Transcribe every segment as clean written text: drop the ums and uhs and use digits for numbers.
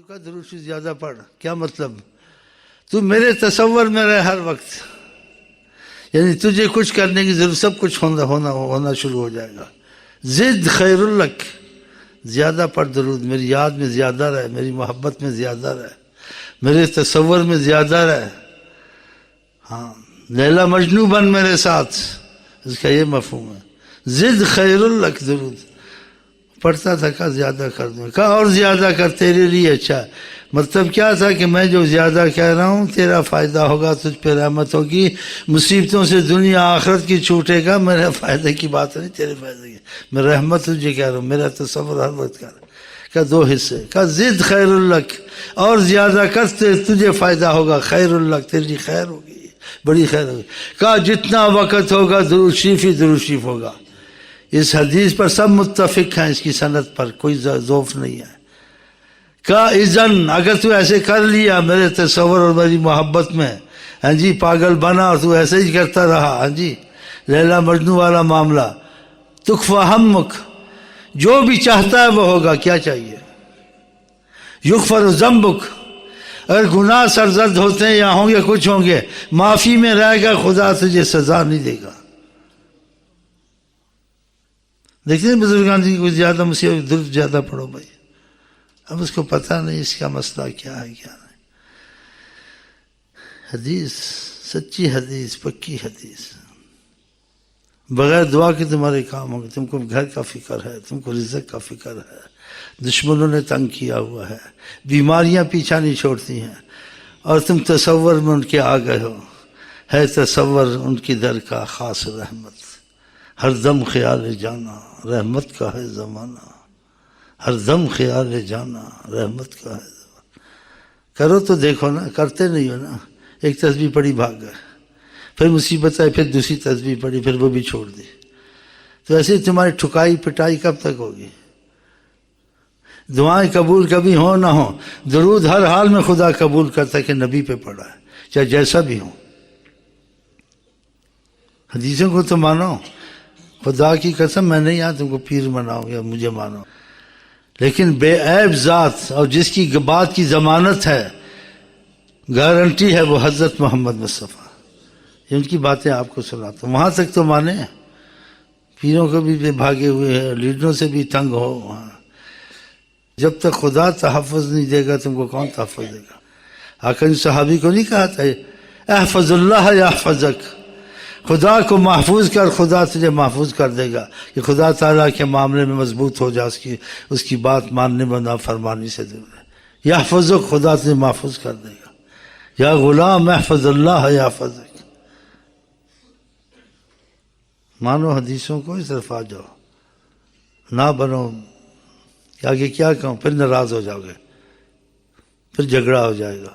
کا درود شریف زیادہ پڑھ. کیا مطلب؟ تو میرے تصور میں رہے ہر وقت، یعنی تجھے کچھ کرنے کی ضرورت، سب کچھ ہونا شروع ہو جائے گا. زد خیر الک، زیادہ پڑھ درود، میری یاد میں زیادہ رہے، میری محبت میں زیادہ رہے، میرے تصور میں زیادہ رہے. ہاں، لیلا مجنو بن میرے ساتھ، اس کا یہ مفہوم ہے. زد خیر الک درود پڑھتا تھا، کہا زیادہ کر دوں، کہا اور زیادہ کر، تیرے لیے اچھا. مطلب کیا تھا کہ میں جو زیادہ کہہ رہا ہوں تیرا فائدہ ہوگا، تجھ پہ رحمت ہوگی، مصیبتوں سے دنیا آخرت کی چھوٹے گا. میرے فائدے کی بات نہیں، تیرے فائدے کی. میں رحمت تجھے کہہ رہا ہوں، میرا تصور ہر وقت کر. کہا دو حصے، کہا زد خیر الک، اور زیادہ کر، تجھے فائدہ ہوگا. خیر الک، تیری خیر ہوگی، بڑی خیر ہوگی. کہا جتنا وقت ہوگا درود شریف ہی درود شریف ہوگا. اس حدیث پر سب متفق ہیں، اس کی سند پر کوئی ذوف نہیں ہے. کہا اذن، اگر تو ایسے کر لیا میرے تصور اور میری محبت میں، ہاں جی، پاگل بنا اور تو ایسے ہی کرتا رہا، ہاں جی، لیلا مجنو والا معاملہ، تکفا ہمک، جو بھی چاہتا ہے وہ ہوگا. کیا چاہیے؟ یغفر ذنبک، اگر گناہ سرزد ہوتے ہیں یا ہوں گے کچھ ہوں گے، معافی میں رہے گا، خدا تجھے سزا نہیں دے گا. دیکھتے ہیں بزرگان جی کو زیادہ مصیبت، درد زیادہ پڑھو بھائی. اب اس کو پتہ نہیں اس کا مسئلہ کیا ہے کیا نہیں. حدیث سچی حدیث، پکی حدیث. بغیر دعا کے تمہارے کام ہوں گے. تم کو گھر کا فکر ہے، تم کو رزق کا فکر ہے، دشمنوں نے تنگ کیا ہوا ہے، بیماریاں پیچھا نہیں چھوڑتی ہیں، اور تم تصور میں ان کے آ گئے ہو. ہے تصور ان کی در کا خاص رحمت، ہر دم خیال جانا رحمت کا ہے زمانہ، ہر دم خیال جانا رحمت کا ہے زمانہ. کرو تو دیکھو نا، کرتے نہیں ہو نا. ایک تسبیح پڑھی بھاگ گئے، پھر مصیبت آئی، پھر دوسری تسبیح پڑھی، پھر وہ بھی چھوڑ دی. تو ایسے ہی تمہاری ٹھکائی پٹائی کب تک ہوگی؟ دعائیں قبول کبھی ہو نہ ہو، درود ہر حال میں خدا قبول کرتا ہے کہ نبی پہ پڑھا ہے، چاہے جیسا بھی ہو. حدیثوں کو تو مانو. خدا کی قسم میں نہیں یہاں تم کو پیر مناؤں یا مجھے مانو، لیکن بے عیب ذات اور جس کی بات کی ضمانت ہے، گارنٹی ہے، وہ حضرت محمد مصطفیٰ. یہ ان کی باتیں آپ کو سناتا ہوں، وہاں تک تو مانے. پیروں کو بھی بھاگے ہوئے ہیں، لیڈروں سے بھی تنگ ہو. وہاں جب تک خدا تحفظ نہیں دے گا تم کو کون تحفظ دے گا؟ آقا صحابی کو نہیں کہا تھا احفظ اللہ یحفظک، خدا کو محفوظ کر، خدا تجھے محفوظ کر دے گا. کہ خدا تعالیٰ کے معاملے میں مضبوط ہو جا، اس کی بات ماننے میں نافرمانی سے دور ہے. یحفظک، خدا تجھے محفوظ کر دے گا. یا غلام احفظ اللہ یحفظک. مانو حدیثوں کو، اس طرف آ جاؤ، نہ بنو کہ آگے کیا کہوں، پھر ناراض ہو جاؤ گے، پھر جھگڑا ہو جائے گا.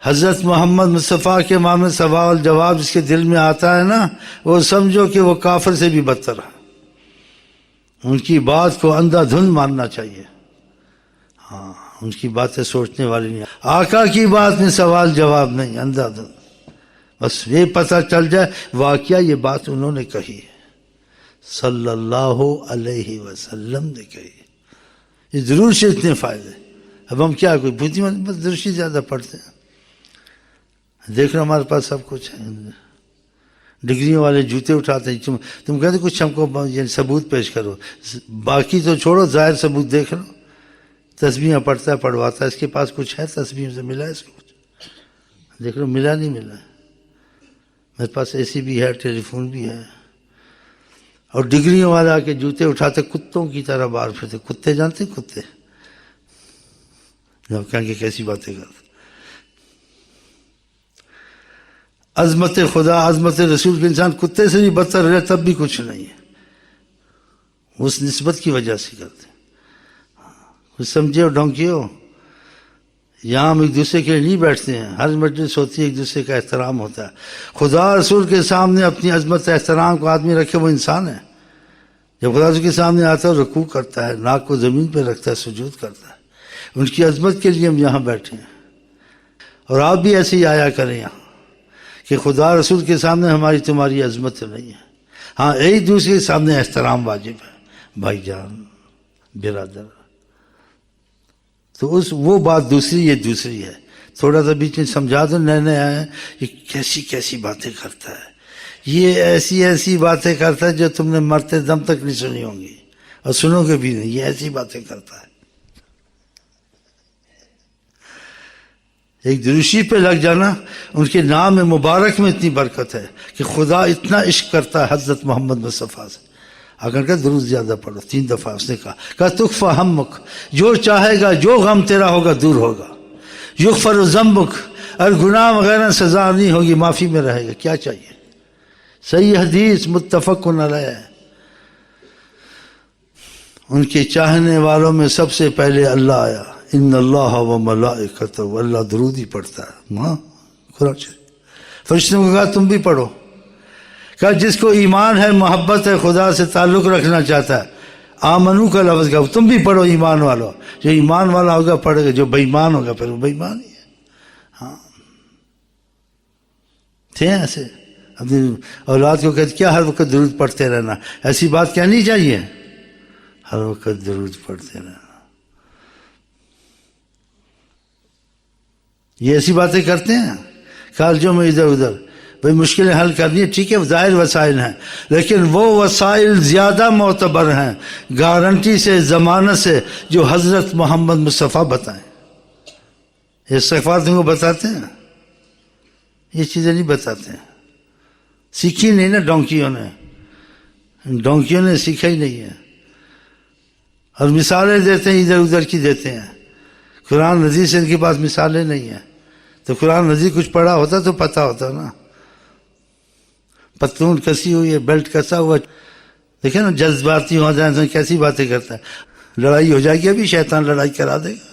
حضرت محمد مصطفیٰ کے معاملے سوال جواب جس کے دل میں آتا ہے نا، وہ سمجھو کہ وہ کافر سے بھی بدتر ہے. ان کی بات کو اندھا دھند ماننا چاہیے. ہاں، ان کی باتیں سوچنے والی نہیں. آقا کی بات میں سوال جواب نہیں، اندھا دھند. بس یہ پتہ چل جائے واقعہ یہ بات انہوں نے کہی ہے، صلی اللہ علیہ وسلم نے کہی. یہ ضرور سے اتنے فائدے. اب ہم کیا کوئی بودھی بس درشی زیادہ پڑھتے ہیں. دیکھ رہے ہمارے پاس سب کچھ ہے. ڈگریوں والے جوتے اٹھاتے ہیں. تم کہتے کچھ ہم کو یعنی ثبوت پیش کرو، باقی تو چھوڑو، ظاہر ثبوت دیکھ لو. تسبیحیں پڑھتا ہے، پڑھواتا ہے، اس کے پاس کچھ ہے تسبیحوں سے ملا ہے اس کو کچھ؟ دیکھ لو، ملا نہیں ملا. میرے پاس اے سی بھی ہے، ٹیلی فون بھی ہے. اور ڈگریوں والے آ کے جوتے اٹھاتے کتوں کی طرح باہر پھرتے. کتے جانتے کتے؟ جب کہیں کہ کیسی باتیں کرتے. عظمت خدا، عظمت رسول کے انسان کتے سے بھی بدتر رہے تب بھی کچھ نہیں ہے. اس نسبت کی وجہ سے کرتے. کچھ سمجھے ہو ڈھونکے ہو. یہاں ہم ایک دوسرے کے لیے نہیں بیٹھتے ہیں، ہر مجلس ہوتی ہے، ایک دوسرے کا احترام ہوتا ہے. خدا رسول کے سامنے اپنی عظمت احترام کو آدمی رکھے وہ انسان ہے. جب خدا رسول کے سامنے آتا ہے رکوع کرتا ہے، ناک کو زمین پہ رکھتا ہے، سجود کرتا ہے. ان کی عظمت کے لیے ہم یہاں بیٹھے ہیں. اور آپ بھی ایسے ہی آیا کریں یہاں کہ خدا رسول کے سامنے ہماری تمہاری عظمت نہیں ہے. ہاں، ایک دوسرے کے سامنے احترام واجب ہے. بھائی جان، برادر، تو وہ بات دوسری، یہ دوسری ہے. تھوڑا سا بیچ میں سمجھا دو، نئے نئے آئے یہ کیسی کیسی باتیں کرتا ہے، یہ ایسی ایسی باتیں کرتا ہے جو تم نے مرتے دم تک نہیں سنی ہوں گی اور سنو گے بھی نہیں. یہ ایسی باتیں کرتا ہے. ایک دروشی پہ لگ جانا، ان کے نام مبارک میں اتنی برکت ہے کہ خدا اتنا عشق کرتا ہے حضرت محمد مصطفیٰ سے. اگر کہ درود زیادہ پڑھو، 3 دفعہ اس نے کہا تکفا ہمک، جو چاہے گا جو غم تیرا ہوگا دور ہوگا. یغفر ذنبک، اور گناہ وغیرہ سزا نہیں ہوگی، معافی میں رہے گا. کیا چاہیے؟ صحیح حدیث متفق علیہ. ان کے چاہنے والوں میں سب سے پہلے اللہ آیا. ان اللہ و ملائکتہ، اللہ درود ہی پڑھتا ہے. قرآن فرشتوں کو کہا تم بھی پڑھو. کہا جس کو ایمان ہے، محبت ہے، خدا سے تعلق رکھنا چاہتا ہے، آمنو کا لفظ کہا تم بھی پڑھو. ایمان والو، جو ایمان والا ہوگا پڑھے گا، جو بے ایمان ہوگا پھر وہ بے ایمان ہی ہے. ہاں تھے ایسے اپنی اولاد کو کہتے کیا ہر وقت درود پڑھتے رہنا، ایسی بات کہنی چاہیے، ہر وقت درود پڑھتے رہنا. یہ ایسی باتیں کرتے ہیں کالجوں میں ادھر ادھر. بھئی مشکلیں حل کرنی ہے، ٹھیک ہے، ظاہر وسائل ہیں، لیکن وہ وسائل زیادہ معتبر ہیں گارنٹی سے، ضمانت سے، جو حضرت محمد مصطفیٰ بتائیں. استغفار تم کو بتاتے ہیں، یہ چیزیں نہیں بتاتے ہیں. سیکھی نہیں نا ڈونکیوں نے سیکھا ہی نہیں ہے. اور مثالیں دیتے ہیں ادھر ادھر کی دیتے ہیں. قرآن مجید سے ان کے پاس مثالیں نہیں ہیں. تو قرآن مجید کچھ پڑھا ہوتا تو پتہ ہوتا نا. پتلون کسی ہوئی ہے، بیلٹ کسا ہوا، دیکھیں نا جذباتی ہو جائیں تو کیسی باتیں کرتا ہے. لڑائی ہو جائے گی، ابھی شیطان لڑائی کرا دے گا.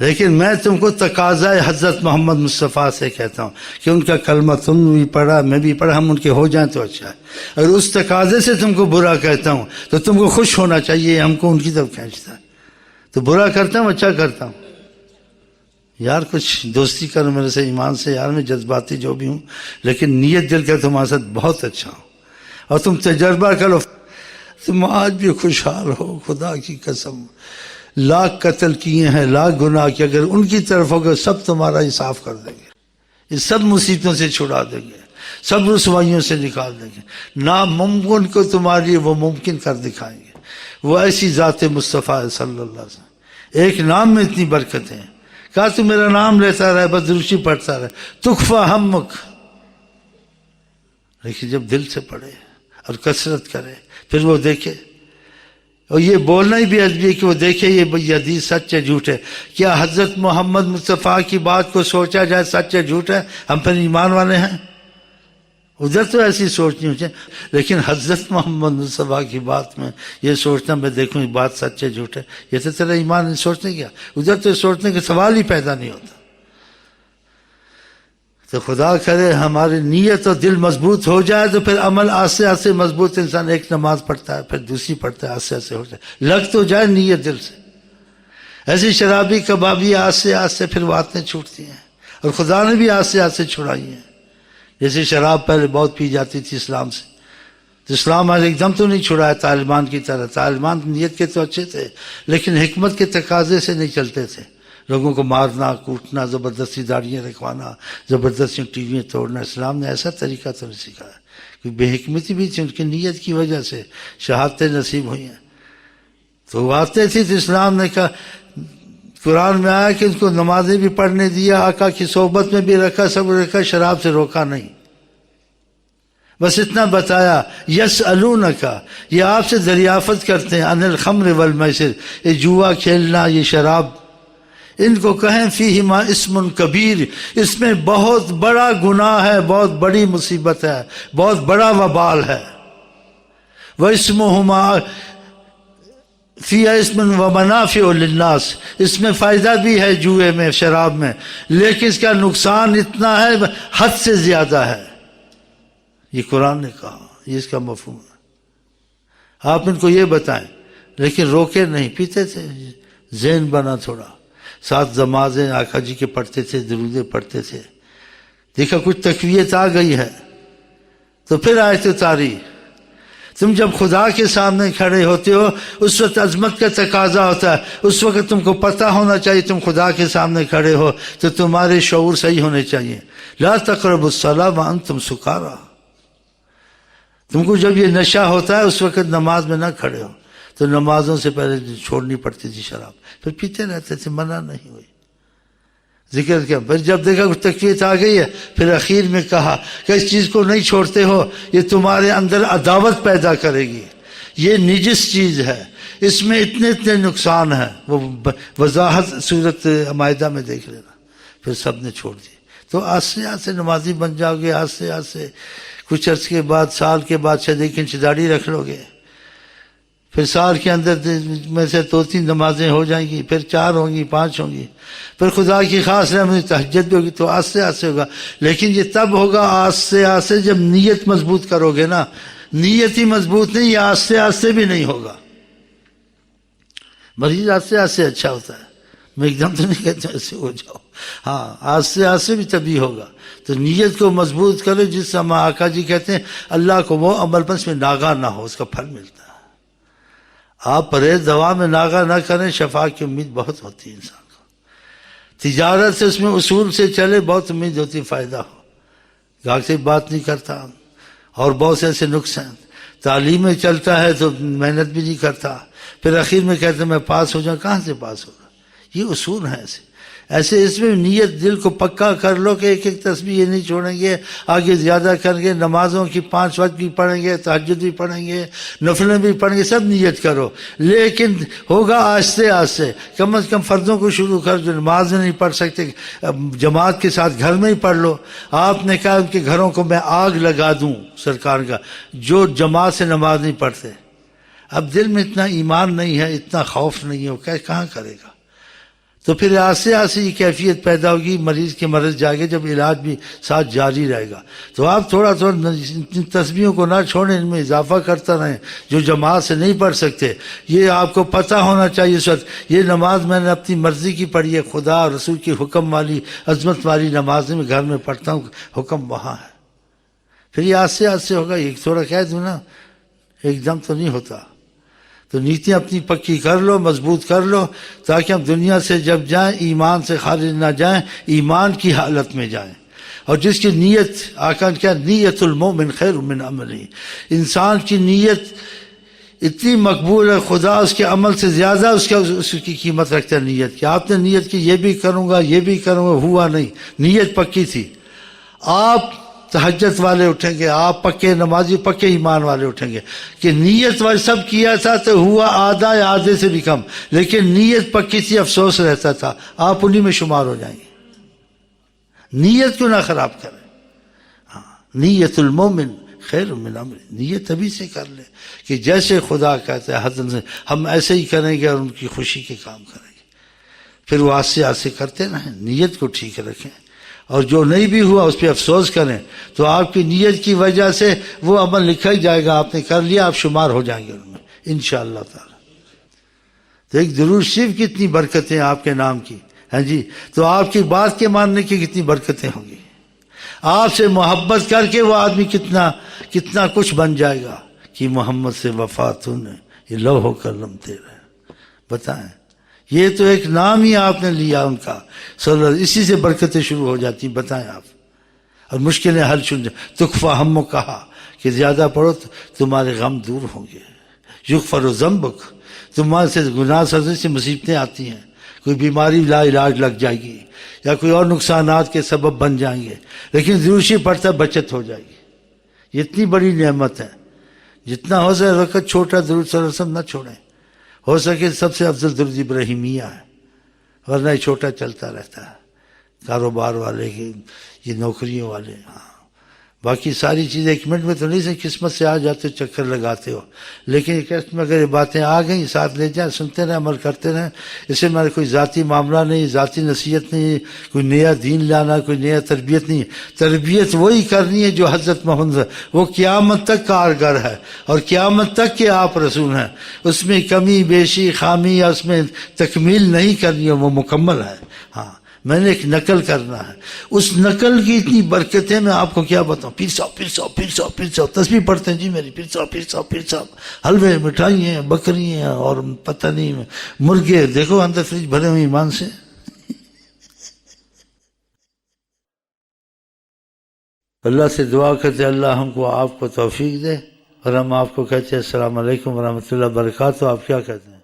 لیکن میں تم کو تقاضا حضرت محمد مصطفیٰ سے کہتا ہوں کہ ان کا کلمہ تم بھی پڑھا، میں بھی پڑھا، ہم ان کے ہو جائیں تو اچھا ہے. اگر اس تقاضے سے تم کو برا کہتا ہوں تو تم کو خوش ہونا چاہیے، ہم کو ان کی طرف کھینچتا ہے. تو برا کرتا ہوں، اچھا کرتا ہوں. یار کچھ دوستی کرو میرے سے، ایمان سے. یار میں جذباتی جو بھی ہوں، لیکن نیت دل کا تمہارے ساتھ بہت اچھا ہوں. اور تم تجربہ کرو، تم آج بھی خوشحال ہو. خدا کی قسم، لاکھ قتل کیے ہیں، لاکھ گناہ کیے، اگر ان کی طرف ہوگا سب تمہارا ہی صاف کر دیں گے. یہ سب مصیبتوں سے چھڑا دیں گے، سب رسوائیوں سے نکال دیں گے. ناممکن کو تمہارے لیے وہ ممکن کر دکھائیں گے. وہ ایسی ذات مصطفیٰ صلی اللہ علیہ وسلم. ایک نام میں اتنی برکتیں ہیں. کہا تو میرا نام لیتا رہے، بس درشی پڑھتا رہے. تکفا ہمک. لیکن جب دل سے پڑھے اور کثرت کرے پھر وہ دیکھے. اور یہ بولنا ہی بھی ادبی ہے کہ وہ دیکھے یہ حدیث سچ ہے جھوٹ ہے. کیا حضرت محمد مصطفیٰ کی بات کو سوچا جائے سچ ہے جھوٹ ہے، ہم پھر ایمان والے ہیں. ادھر تو ایسی سوچ نہیں ہوتی، لیکن حضرت محمد مصطفیٰ کی بات میں یہ سوچنا میں دیکھوں یہ بات سچ ہے جھوٹ ہے، یہ تو تیرا ایمان نہیں. سوچنے کیا ادھر تو سوچنے کا سوال ہی پیدا نہیں ہوتا. تو خدا کرے ہماری نیت اور دل مضبوط ہو جائے تو پھر عمل آستے آستے مضبوط. انسان ایک نماز پڑھتا ہے، پھر دوسری پڑھتا ہے، آستے آستے ہو جائے، لگ تو جائے نیت دل سے. ایسی شرابی کبابی آستے آستے پھر وہ عادتیں چھوٹتی ہیں، اور خدا نے بھی آستے آستے چھڑائی ہیں. جیسے شراب پہلے بہت پی جاتی تھی اسلام سے، تو اسلام آج ایک دم تو نہیں چھڑایا طالبان کی طرح. طالبان نیت کے تو اچھے تھے، لیکن حکمت کے تقاضے سے نہیں چلتے تھے. لوگوں کو مارنا کوٹنا، زبردستی داڑیاں رکھوانا، زبردستی ٹی ویاں توڑنا. اسلام نے ایسا طریقہ تو نہیں سکھایا. کہ بے حکمتی بھی تھی، ان کی نیت کی وجہ سے شہادتیں نصیب ہوئی ہیں. تو وہ آتے تھے تو اسلام نے کہا، قرآن میں آیا کہ ان کو نمازیں بھی پڑھنے دیا، آقا کی صحبت میں بھی رکھا، سب رکھا، شراب سے روکا نہیں. بس اتنا بتایا. یسألونک، یہ آپ سے دریافت کرتے ہیں، عن الخمر والمیسر، یہ جوا کھیلنا، یہ شراب. ان کو کہیں فیہما اسم کبیر، اس میں بہت بڑا گناہ ہے، بہت بڑی مصیبت ہے، بہت بڑا وبال ہے. واسمہما فی اسم ومنافع للناس، اس میں فائدہ بھی ہے جوئے میں، شراب میں، لیکن اس کا نقصان اتنا ہے حد سے زیادہ ہے. یہ قرآن نے کہا، یہ اس کا مفہوم ہے. آپ ان کو یہ بتائیں. لیکن روکے نہیں، پیتے تھے. ذہن بنا تھوڑا. 7 نمازیں آقا جی کے پڑھتے تھے، درودیں پڑھتے تھے. دیکھا کچھ تقویت آ گئی ہے تو پھر آیت اتاری. تم جب خدا کے سامنے کھڑے ہوتے ہو اس وقت عظمت کا تقاضا ہوتا ہے، اس وقت تم کو پتہ ہونا چاہیے تم خدا کے سامنے کھڑے ہو تو تمہارے شعور صحیح ہونے چاہیے. لا تقربوا الصلاۃ وانتم سکارى. تم کو جب یہ نشہ ہوتا ہے اس وقت نماز میں نہ کھڑے ہو. تو نمازوں سے پہلے چھوڑنی پڑتی تھی شراب، پھر پیتے رہتے تھے، منع نہیں ہوئی. ذکر کیا، پھر جب دیکھا کہ تقویت آ گئی ہے پھر اخیر میں کہا کہ اس چیز کو نہیں چھوڑتے ہو یہ تمہارے اندر عداوت پیدا کرے گی، یہ نجس چیز ہے، اس میں اتنے نقصان ہیں. وہ وضاحت صورت مائدہ میں دیکھ لینا. پھر سب نے چھوڑ دی. تو آہستہ آہستہ نمازی بن جاؤ گے، آہستہ آہستہ کچھ عرصے کے بعد، سال کے بعد شاید 1 انچ داڑھی رکھ لو گے. پھر سال کے اندر میں سے 2-3 نمازیں ہو جائیں گی، پھر 4 ہوں گی، 5 ہوں گی، پھر خدا کی خاص رحمت تہجد بھی ہوگی. تو آہستہ آہستہ ہوگا. لیکن یہ تب ہوگا آہستہ آہستہ جب نیت مضبوط کرو گے نا. نیت ہی مضبوط نہیں، یہ آہستہ آہستہ بھی نہیں ہوگا. مریض آہستہ آہستہ اچھا ہوتا ہے، میں ایک دم تو نہیں کہتا ایسے ہو جاؤ. ہاں آہستہ آہستہ بھی تبھی ہوگا. تو نیت کو مضبوط کرو، جس سے آقا جی کہتے ہیں اللہ کو وہ عمل پر اس میں ناغہ نہ ہو، اس کا پھل ملتا ہے. آپ پرہیز دوا میں ناغہ نہ کریں، شفا کی امید بہت ہوتی ہے انسان کو. تجارت سے اس میں اصول سے چلے، بہت امید ہوتی ہے فائدہ ہو. گاہک سے بات نہیں کرتا، اور بہت سے ایسے نقص ہیں. تعلیم میں چلتا ہے تو محنت بھی نہیں کرتا، پھر اخیر میں کہتے ہیں میں پاس ہو جاؤں. کہاں سے پاس ہوگا؟ یہ اصول ہیں ایسے اس میں نیت دل کو پکا کر لو کہ ایک تسبیح یہ نہیں چھوڑیں گے، آگے زیادہ کریں گے، نمازوں کی 5 وقت بھی پڑھیں گے، تہجد بھی پڑھیں گے، نفلیں بھی پڑھیں گے، سب نیت کرو. لیکن ہوگا آہستہ آہستہ. کم از کم فرضوں کو شروع کر، جو نماز میں نہیں پڑھ سکتے جماعت کے ساتھ گھر میں ہی پڑھ لو. آپ نے کہا کہ گھروں کو میں آگ لگا دوں سرکار کا جو جماعت سے نماز نہیں پڑھتے. اب دل میں اتنا ایمان نہیں ہے، اتنا خوف نہیں ہے، وہ کہاں کرے گا؟ تو پھر آہستہ آہستہ یہ کیفیت پیدا ہوگی. مریض کے مرض جاگے جب علاج بھی ساتھ جاری رہے گا. تو آپ تھوڑا تسبیحوں کو نہ چھوڑیں، ان میں اضافہ کرتا رہیں جو جماعت سے نہیں پڑھ سکتے. یہ آپ کو پتہ ہونا چاہیے اس وقت یہ نماز میں نے اپنی مرضی کی پڑھی ہے، خدا اور رسول کی حکم والی عظمت والی نمازیں میں گھر میں پڑھتا ہوں، حکم وہاں ہے. پھر یہ آہستہ آہستہ ہوگا. ایک تھوڑا کہہ دوں نا، ایک دم تو نہیں ہوتا. تو نیتیں اپنی پکی کر لو، مضبوط کر لو، تاکہ ہم دنیا سے جب جائیں ایمان سے خارج نہ جائیں، ایمان کی حالت میں جائیں. اور جس کی نیت، آقا نے کیا نیت المومن خیر من عملہ، انسان کی نیت اتنی مقبول ہے، خدا اس کے عمل سے زیادہ اس کی قیمت رکھتا ہے نیت کی. آپ نے نیت کی یہ بھی کروں گا یہ بھی کروں گا، ہوا نہیں. نیت پکی تھی. آپ تہجد والے اٹھیں گے، آپ پکے نمازی پکے ایمان والے اٹھیں گے کہ نیت والے سب کیا تھا تو ہوا آدھا یا آدھے سے بھی کم، لیکن نیت پکی تھی، افسوس رہتا تھا. آپ انہی میں شمار ہو جائیں گے. نیت کو نہ خراب کریں. ہاں، نیت المومن خیر من عمل. نیت ابھی سے کر لیں کہ جیسے خدا کہتا ہے حضرت سے ہم ایسے ہی کریں گے اور ان کی خوشی کے کام کریں گے. پھر وہ آستے آستے کرتے رہیں، نیت کو ٹھیک رکھیں. اور جو نہیں بھی ہوا اس پہ افسوس کریں تو آپ کی نیت کی وجہ سے وہ عمل لکھا ہی جائے گا. آپ نے کر لیا، آپ شمار ہو جائیں گے ان میں انشاءاللہ تعالی. تو ایک درود شریف کی اتنی برکتیں آپ کے نام کی، ہاں جی. تو آپ کی بات کے ماننے کی کتنی برکتیں ہوں گی. آپ سے محبت کر کے وہ آدمی کتنا کچھ بن جائے گا کہ محمد سے وفا تو نے یہ لوح و قلم تیرا. بتائیں، یہ تو ایک نام ہی آپ نے لیا ان کا صلی اللہ علیہ وسلم، اسی سے برکتیں شروع ہو جاتی. بتائیں آپ، اور مشکلیں حل سن جائیں. تکفا ہم کہا کہ زیادہ پڑھو تو تمہارے غم دور ہوں گے. یغفر ذنبک، تمہارے سے گناہ سزے سے مصیبتیں آتی ہیں، کوئی بیماری لا علاج لگ جائے گی یا کوئی اور نقصانات کے سبب بن جائیں گے، لیکن ضروری پڑتا بچت ہو جائے گی. یہ اتنی بڑی نعمت ہے. جتنا ہو سکے وقت چھوٹا درود صلی اللہ علیہ وسلم نہ چھوڑیں. ہو سکے سب سے افضل درود ابراہیمیہ ہے، ورنہ یہ چھوٹا چلتا رہتا ہے. کاروبار والے کی، یہ نوکریوں والے، ہاں باقی ساری چیزیں 1 منٹ میں تو نہیں سے قسمت سے آ جاتے، چکر لگاتے ہو. لیکن قسمت میں اگر یہ باتیں آ گئیں ساتھ لے جائیں، سنتے رہیں، عمل کرتے رہیں. اس سے ہمارا کوئی ذاتی معاملہ نہیں، ذاتی نصیحت نہیں، کوئی نیا دین لانا، کوئی نیا تربیت نہیں. تربیت وہی کرنی ہے جو حضرت محمد، وہ قیامت تک کارگر ہے اور قیامت تک کے آپ رسول ہیں. اس میں کمی بیشی خامی یا اس میں تکمیل نہیں کرنی ہے، وہ مکمل ہے. ہاں، میں نے ایک نقل کرنا ہے، اس نقل کی اتنی برکتیں میں آپ کو کیا بتاؤں. پیر صاحب پیر صاحب پیر صاحب پیر صاحب تسبیح پڑھتے ہیں جی میری، پیر صاحب پیر صاحب پیر صاحب، حلوے مٹھائی ہیں بکری ہیں اور پتہ نہیں مرغے، دیکھو اندر فریج بھرے ہوئے ایمان سے. اللہ سے دعا کرتے اللہ ہم کو آپ کو توفیق دے، اور ہم آپ کو کہتے ہیں السلام علیکم ورحمۃ اللہ وبرکاتہ. آپ کیا کہتے ہیں؟